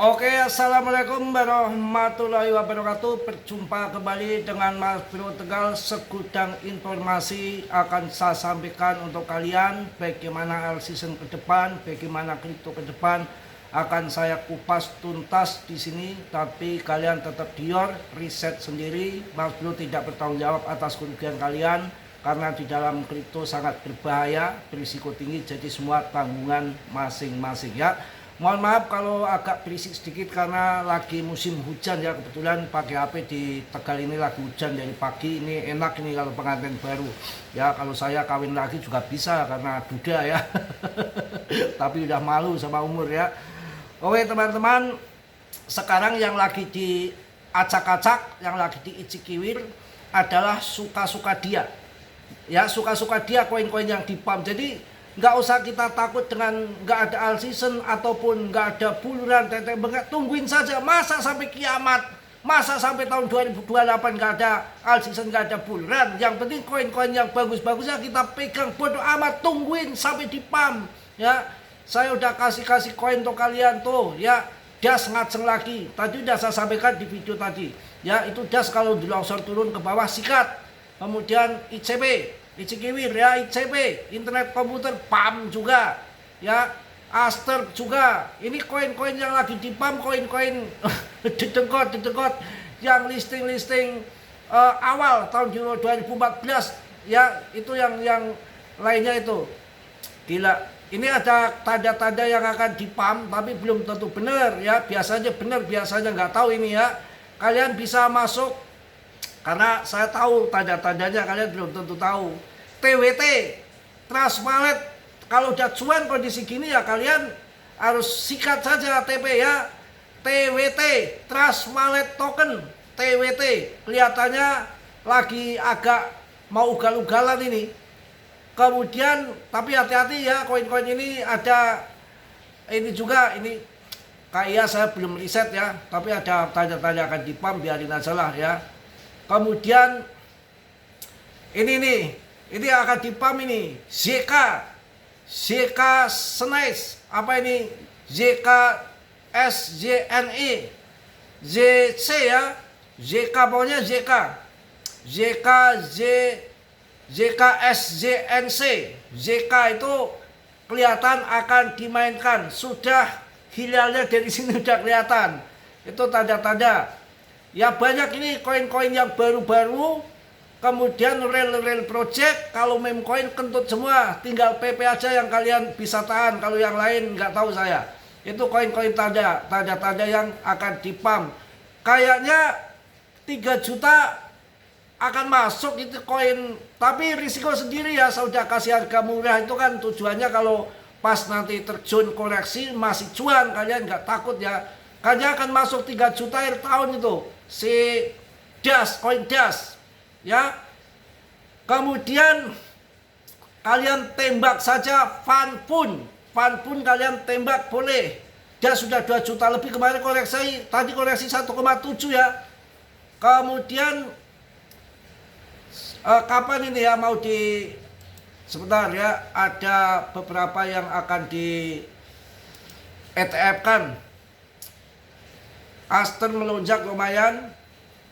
Oke, assalamualaikum warahmatullahi wabarakatuh. Berjumpa kembali dengan Mas Bro Tegal. Segudang informasi akan saya sampaikan untuk kalian. Bagaimana all season ke depan, bagaimana kripto ke depan, akan saya kupas tuntas di sini. Tapi kalian tetap dior, riset sendiri. Mas Bro tidak bertanggung jawab atas kerugian kalian, karena di dalam kripto sangat berbahaya, berisiko tinggi. Jadi semua tanggungan masing-masing ya. Mohon maaf kalau agak berisik sedikit karena lagi musim hujan ya. Kebetulan pakai HP di Tegal ini lagi hujan dari pagi. Ini enak ini kalau pengantin baru ya. Kalau saya kawin lagi juga bisa karena duda ya. Tapi udah malu sama umur ya. Oke teman-teman, sekarang yang lagi diacak-acak, yang lagi diicik-iwir adalah suka-suka dia ya. Suka-suka dia koin-koin yang di pump. Jadi nggak usah kita takut dengan nggak ada all season ataupun nggak ada buluran teteh bengek. Tungguin saja, masa sampai kiamat, masa sampai tahun 2028 nggak ada all season, nggak ada buluran. Yang penting koin-koin yang bagus-bagusnya kita pegang, bodo amat. Tungguin sampai di pump ya. Saya udah kasih koin untuk kalian tuh ya. Das ngaceng lagi, tadi udah saya sampaikan di video tadi ya. Itu das kalau di longsor turun ke bawah sikat. Kemudian ICB, ICQWIR ya, ICP, internet komputer, PAM juga ya, Aster juga. Ini koin-koin yang lagi di pump, koin-koin dedengkot yang listing awal tahun 2014 ya. Itu yang lainnya itu gila. Ini ada tanda-tanda yang akan di pump tapi belum tentu benar ya. Biasanya benar, biasanya nggak tahu ini ya. Kalian bisa masuk karena saya tahu tanda-tandanya, kalian belum tentu tahu. TWT, Trust Wallet, kalau udah cuan kondisi gini ya kalian harus sikat saja TP ya. TWT, Trust Wallet Token, TWT, kelihatannya lagi agak mau ugal-ugalan ini. Kemudian, tapi hati-hati ya, koin-koin ini ada ini juga, ini kayak saya belum riset ya, tapi ada tanda-tanda akan di pump, biarin aja lah ya. Kemudian ini akan di pump ini ZK Snice, apa ini ZK SJNE ZC ya, ZK pokoknya ZK SJNC. ZK itu kelihatan akan dimainkan, sudah hilalnya dari sini udah kelihatan. Itu tanda-tanda ya. Banyak ini koin-koin yang baru-baru. Kemudian real project, kalau meme coin kentut semua, tinggal PP aja yang kalian bisa tahan. Kalau yang lain nggak tahu saya. Itu koin-koin tanda-tanda yang akan di pump. Kayaknya 3 juta akan masuk itu koin, tapi risiko sendiri ya. Saya udah kasih harga murah, itu kan tujuannya kalau pas nanti terjun koreksi masih cuan, kalian nggak takut ya. Kayaknya akan masuk 3 juta akhir tahun itu si das, koin das ya. Kemudian kalian tembak saja fan pun kalian tembak boleh. Dia sudah 2 juta lebih kemarin koreksi, tadi koreksi 1,7 ya. Kemudian kapan ini ya mau di sebentar ya, ada beberapa yang akan di ETF kan. Aster melonjak lumayan.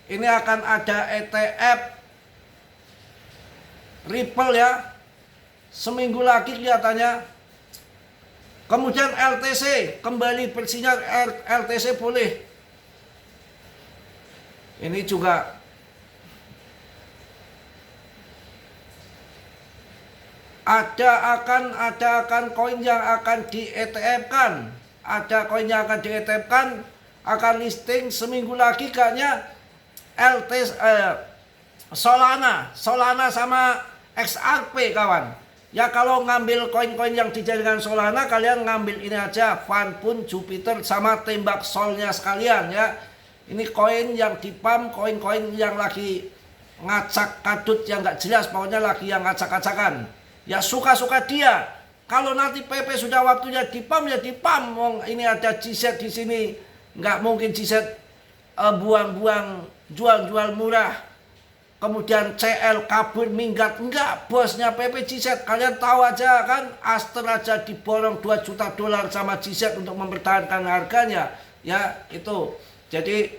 Ini akan ada ETF Ripple ya, seminggu lagi kelihatannya. Kemudian LTC kembali bersinyal, LTC boleh. Ini juga ada koin yang akan di ETF kan. Ada koin yang akan di ETF kan, akan listing seminggu lagi kayaknya. Solana sama XRP kawan ya. Kalau ngambil koin-koin yang dijadikan Solana, kalian ngambil ini aja, Funpun, Jupiter sama tembak solnya sekalian ya. Ini koin yang di pump, koin-koin yang lagi ngacak kadut yang nggak jelas, pokoknya lagi yang ngacak-ngacakan ya. Suka-suka dia. Kalau nanti PP sudah waktunya di pump ya di pump. Ini ada GZ di sini, nggak mungkin GZ buang-buang, jual-jual murah. Kemudian CL kabur minggat, enggak, bosnya PP GZ. Kalian tahu aja kan, Aster aja diborong $2 juta sama GZ untuk mempertahankan harganya. Ya, itu. Jadi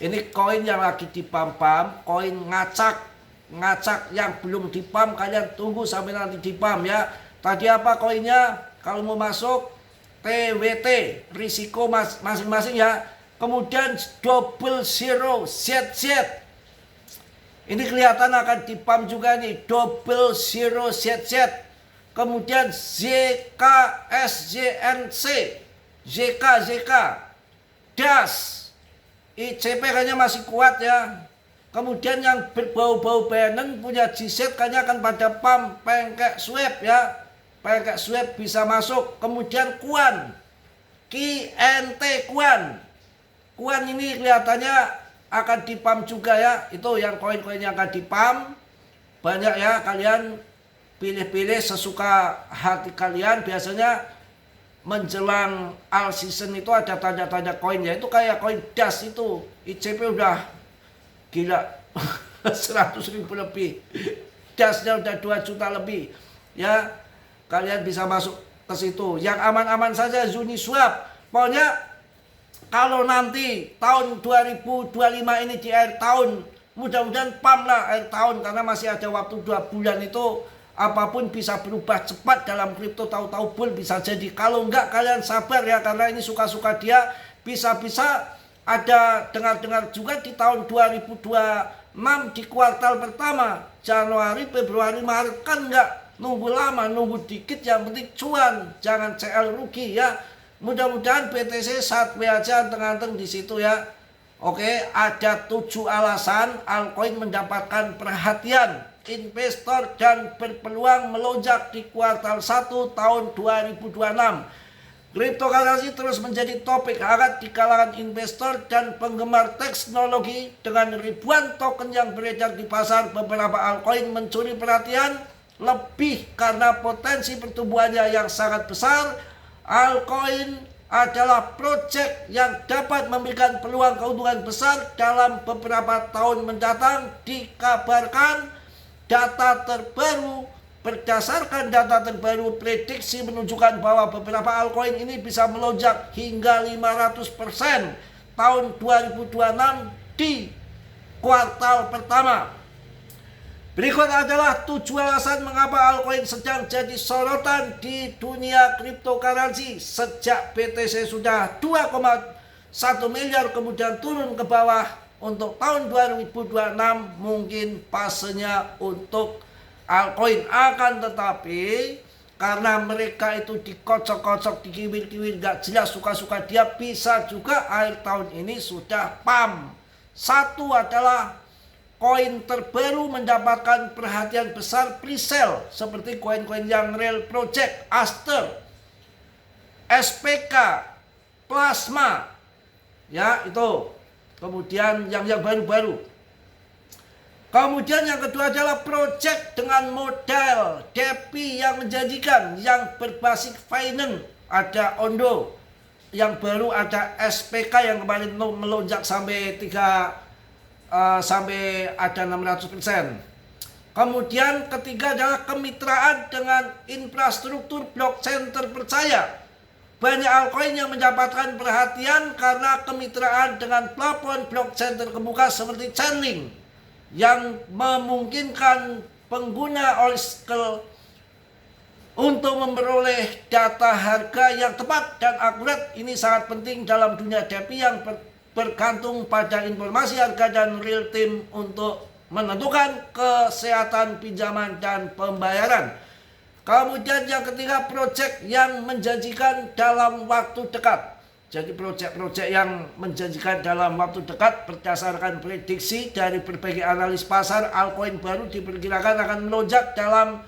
ini koin yang lagi dipam-pam, koin ngacak yang belum dipam kalian tunggu sampai nanti dipam ya. Tadi apa koinnya? Kalau mau masuk TWT, risiko masing-masing ya. Kemudian double zero ZZ. Ini kelihatan akan dipam juga nih, double zero ZZ. Kemudian ZKSJNC, ZK, DAS, ICP kayaknya masih kuat ya. Kemudian yang berbau-bau Benen punya GZ kayaknya akan pada pam, Pancake Swap ya. Pancake Swap bisa masuk. Kemudian Kuan, KNT Kuan. Kuan ini kelihatannya akan dipam juga ya. Itu yang koin-koin yang akan dipam. Banyak ya, kalian pilih-pilih sesuka hati kalian. Biasanya menjelang all season itu ada tanda-tanda koin ya. Itu kayak koin DAS itu. ICP udah gila 100.000 lebih. DAS-nya udah 2 juta lebih. Ya, kalian bisa masuk ke situ. Yang aman-aman saja Uniswap. Pokoknya kalau nanti tahun 2025 ini di akhir tahun, mudah-mudahan pam lah akhir tahun, karena masih ada waktu 2 bulan itu. Apapun bisa berubah cepat dalam kripto, tahu-tahu bull bisa jadi. Kalau enggak kalian sabar ya, karena ini suka-suka dia. Bisa-bisa ada dengar-dengar juga di tahun 2026 di kuartal pertama, Januari, Februari, Maret. Kan enggak nunggu lama, nunggu dikit, yang penting cuan, jangan CL rugi ya. Mudah-mudahan BTC satwe aja anteng-anteng di situ ya. Oke, ada 7 alasan altcoin mendapatkan perhatian investor dan berpeluang melonjak di kuartal 1 tahun 2026. Cryptocurrency terus menjadi topik hangat di kalangan investor dan penggemar teknologi. Dengan ribuan token yang beredar di pasar, beberapa altcoin mencuri perhatian lebih karena potensi pertumbuhannya yang sangat besar. Altcoin adalah proyek yang dapat memberikan peluang keuntungan besar dalam beberapa tahun mendatang. Dikabarkan berdasarkan data terbaru, prediksi menunjukkan bahwa beberapa altcoin ini bisa melonjak hingga 500% tahun 2026 di kuartal pertama. Berikut adalah 7 alasan mengapa altcoin sedang jadi sorotan di dunia cryptocurrency. Sejak BTC sudah 2,1 miliar kemudian turun ke bawah, untuk tahun 2026 mungkin fasenya untuk altcoin. Akan tetapi karena mereka itu dikocok-kocok, dikiwir-kiwir, gak jelas suka-suka dia, bisa juga akhir tahun ini sudah pam. Satu adalah koin terbaru mendapatkan perhatian besar pre-sale, seperti koin-koin yang real project, Aster, SPK, Plasma, ya itu. Kemudian yang baru-baru. Kemudian yang kedua adalah project dengan modal DeFi yang menjanjikan, yang berbasis finance. Ada Ondo, yang baru ada SPK yang kemarin melonjak sampai sampai ada 600%. Kemudian ketiga adalah kemitraan dengan infrastruktur blockchain terpercaya. Banyak altcoin yang mendapatkan perhatian karena kemitraan dengan platform blockchain terkemuka seperti Chainlink, yang memungkinkan pengguna Oracle untuk memperoleh data harga yang tepat dan akurat. Ini sangat penting dalam dunia DeFi yang bergantung pada informasi harga dan real time untuk menentukan kesehatan pinjaman dan pembayaran. Kemudian yang ketiga, project yang menjanjikan dalam waktu dekat. Jadi project-project yang menjanjikan dalam waktu dekat berdasarkan prediksi dari berbagai analis pasar, altcoin baru diperkirakan akan melonjak dalam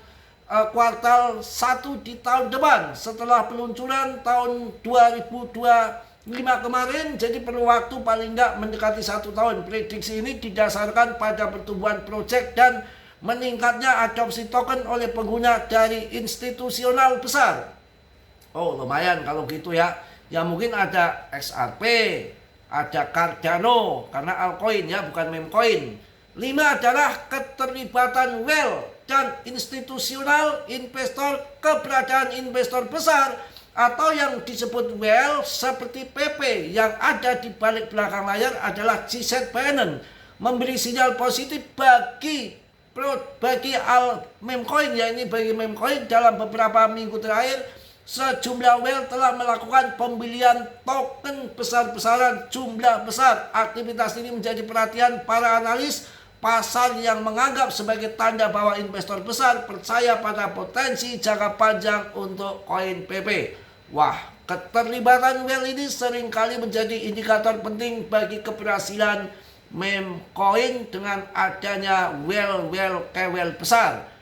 kuartal 1 di tahun depan setelah peluncuran tahun 2025 kemarin. Jadi perlu waktu paling enggak mendekati 1 tahun. Prediksi ini didasarkan pada pertumbuhan project dan meningkatnya adopsi token oleh pengguna dari institusional besar. Oh, lumayan kalau gitu ya. Ya mungkin ada XRP, ada Cardano, karena altcoin ya, bukan meme coin. 5 adalah keterlibatan whale dan institusional investor. Keberadaan investor besar atau yang disebut WEL seperti PP yang ada di balik belakang layar adalah GZ Binance, memberi sinyal positif bagi meme coin, ya ini bagi meme coin. Dalam beberapa minggu terakhir sejumlah WEL telah melakukan pembelian token besar-besaran jumlah besar. Aktivitas ini menjadi perhatian para analis pasar yang menganggap sebagai tanda bahwa investor besar percaya pada potensi jangka panjang untuk koin PP. Wah, keterlibatan WEL ini seringkali menjadi indikator penting bagi keberhasilan meme coin dengan adanya WEL besar.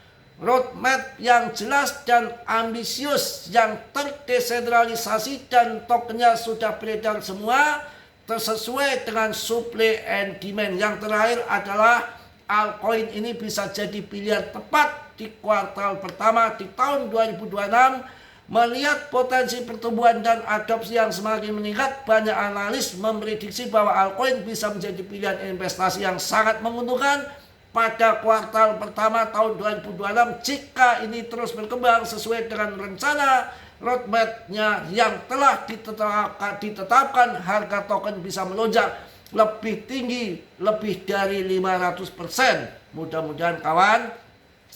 Roadmap yang jelas dan ambisius yang terdesentralisasi dan tokennya sudah beredar semua, tersesuai dengan supply and demand. Yang terakhir adalah altcoin ini bisa jadi pilihan tepat di kuartal pertama di tahun 2026. Melihat potensi pertumbuhan dan adopsi yang semakin meningkat, banyak analis memprediksi bahwa altcoin bisa menjadi pilihan investasi yang sangat menguntungkan pada kuartal pertama tahun 2026 jika ini terus berkembang sesuai dengan rencana roadmap-nya yang telah ditetapkan. Harga token bisa melonjak lebih tinggi, lebih dari 500%. Mudah-mudahan kawan,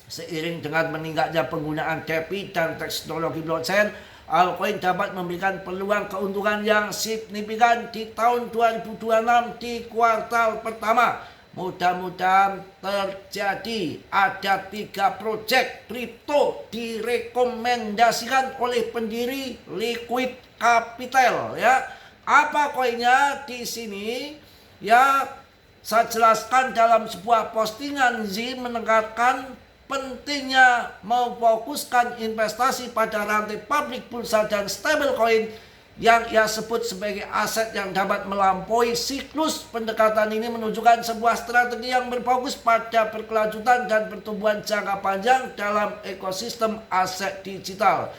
seiring dengan meningkatnya penggunaan DeFi dan teknologi blockchain, altcoin dapat memberikan peluang keuntungan yang signifikan di tahun 2026 di kuartal pertama. Mudah-mudahan terjadi. Ada 3 proyek kripto direkomendasikan oleh pendiri Liquid Capital, ya. Apa koinnya di sini? Ya, saya jelaskan dalam sebuah postingan. Z menekankan pentingnya memfokuskan investasi pada rantai publik bursa dan stablecoin yang ia sebut sebagai aset yang dapat melampaui siklus. Pendekatan ini menunjukkan sebuah strategi yang berfokus pada berkelanjutan dan pertumbuhan jangka panjang dalam ekosistem aset digital.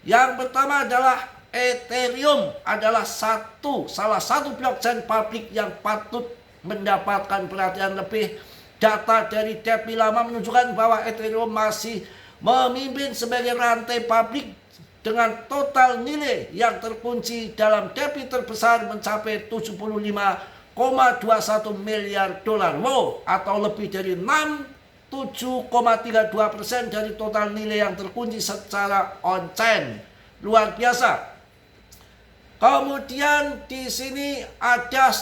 Yang pertama adalah Ethereum, adalah salah satu blockchain publik yang patut mendapatkan perhatian lebih. Data dari DeFi lama menunjukkan bahwa Ethereum masih memimpin sebagai rantai publik dengan total nilai yang terkunci dalam DeFi terbesar mencapai 75,21 miliar dolar. Wow, atau lebih dari 7,32% dari total nilai yang terkunci secara on-chain. Luar biasa. Kemudian di sini ada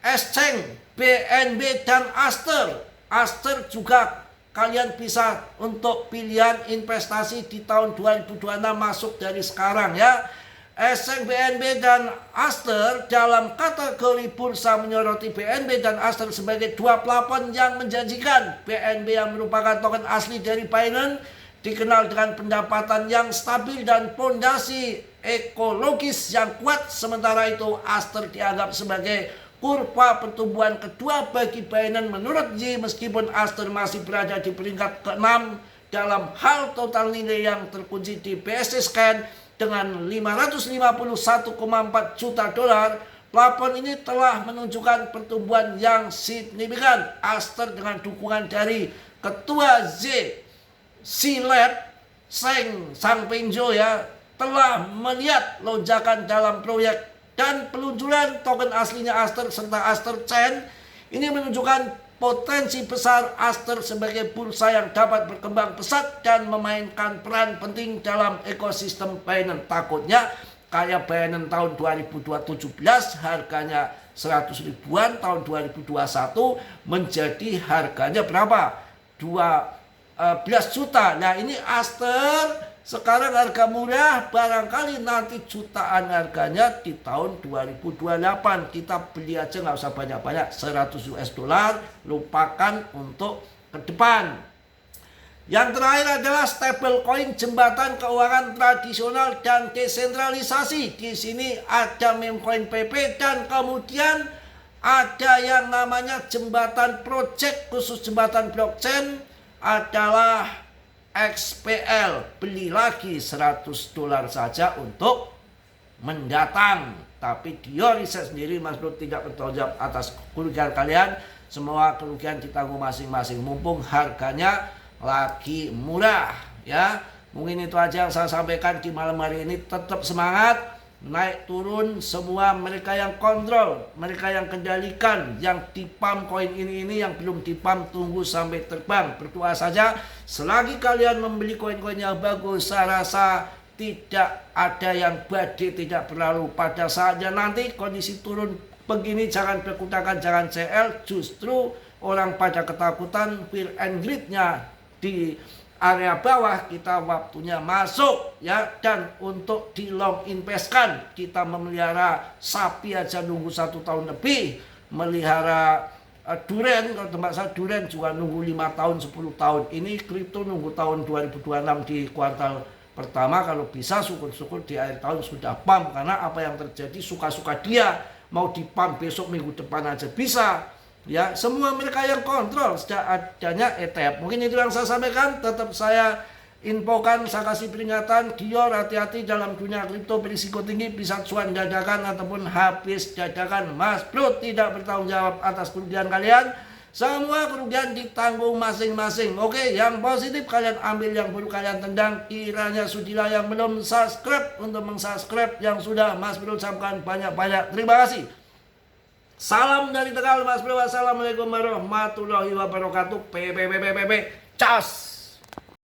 exchange BNB dan Aster. Aster juga kalian bisa untuk pilihan investasi di tahun 2026 masuk dari sekarang, ya. Exchange BNB dan Aster dalam kategori bursa menyoroti BNB dan Aster sebagai 2 plafon yang menjanjikan. BNB yang merupakan token asli dari Binance dikenal dengan pendapatan yang stabil dan fondasi ekologis yang kuat. Sementara itu Aster dianggap sebagai kurva pertumbuhan kedua bagi Binance menurut Z, meskipun Aster masih berada di peringkat ke-6 dalam hal total nilai yang terkunci di BSC Scan dengan 551,4 juta dolar. Plafon ini telah menunjukkan pertumbuhan yang signifikan. Aster dengan dukungan dari ketua Z, Silet Sang Penjo, ya, telah melihat lonjakan dalam proyek dan peluncuran token aslinya Aster serta Aster Chain. Ini menunjukkan potensi besar Aster sebagai bursa yang dapat berkembang pesat dan memainkan peran penting dalam ekosistem Binance. Takutnya kayak Binance tahun 2017 harganya 100 ribuan, tahun 2021 menjadi harganya berapa? 12 juta. Nah, ini Aster sekarang harga murah, barangkali nanti jutaan harganya di tahun 2028. Kita beli aja nggak usah banyak-banyak, 100 US dollar, lupakan untuk ke depan. Yang terakhir adalah stablecoin, jembatan keuangan tradisional dan desentralisasi. Di sini ada meme coin PP dan kemudian ada yang namanya jembatan project khusus jembatan blockchain adalah XPL. Beli lagi 100 dolar saja untuk mendatang. Tapi dia riset sendiri, Mas Bro tidak bertanggung jawab atas kerugian kalian. Semua kerugian ditanggung masing-masing. Mumpung harganya lagi murah, ya. Mungkin itu aja yang saya sampaikan di malam hari ini. Tetap semangat, naik turun semua mereka yang kontrol, mereka yang kendalikan, yang dipam koin ini yang belum dipam tunggu sampai terbang. Berdoa saja, selagi kalian membeli koin-koin yang bagus, saya rasa tidak ada yang badai tidak berlalu. Pada saatnya nanti kondisi turun begini, jangan berkutakan, jangan CL, justru orang pada ketakutan, fear and greed-nya di area bawah, kita waktunya masuk ya. Dan untuk di long investkan, kita memelihara sapi aja nunggu 1 tahun lebih, melihara duren, kalau tempat saya duren juga nunggu 5 tahun 10 tahun. Ini kripto nunggu tahun 2026 di kuartal pertama. Kalau bisa syukur-syukur di akhir tahun sudah pump, karena apa yang terjadi suka-suka dia, mau dipump besok minggu depan aja bisa. Ya, semua mereka yang kontrol sejak adanya ETF. Mungkin itu yang saya sampaikan. Tetap saya infokan, saya kasih peringatan, Gior hati-hati dalam dunia kripto, berisiko tinggi, bisa cuan dadakan ataupun habis dadakan. Mas Bro tidak bertanggung jawab atas kerugian kalian. Semua kerugian ditanggung masing-masing. Oke, yang positif kalian ambil, yang buruk kalian tendang. Kiranya sudilah yang belum subscribe untuk meng-subscribe, yang sudah Mas Bro ucapkan banyak-banyak terima kasih. Salam dari Tegal Mas Bro. Wassalamualaikum warahmatullahi wabarakatuh. Cas.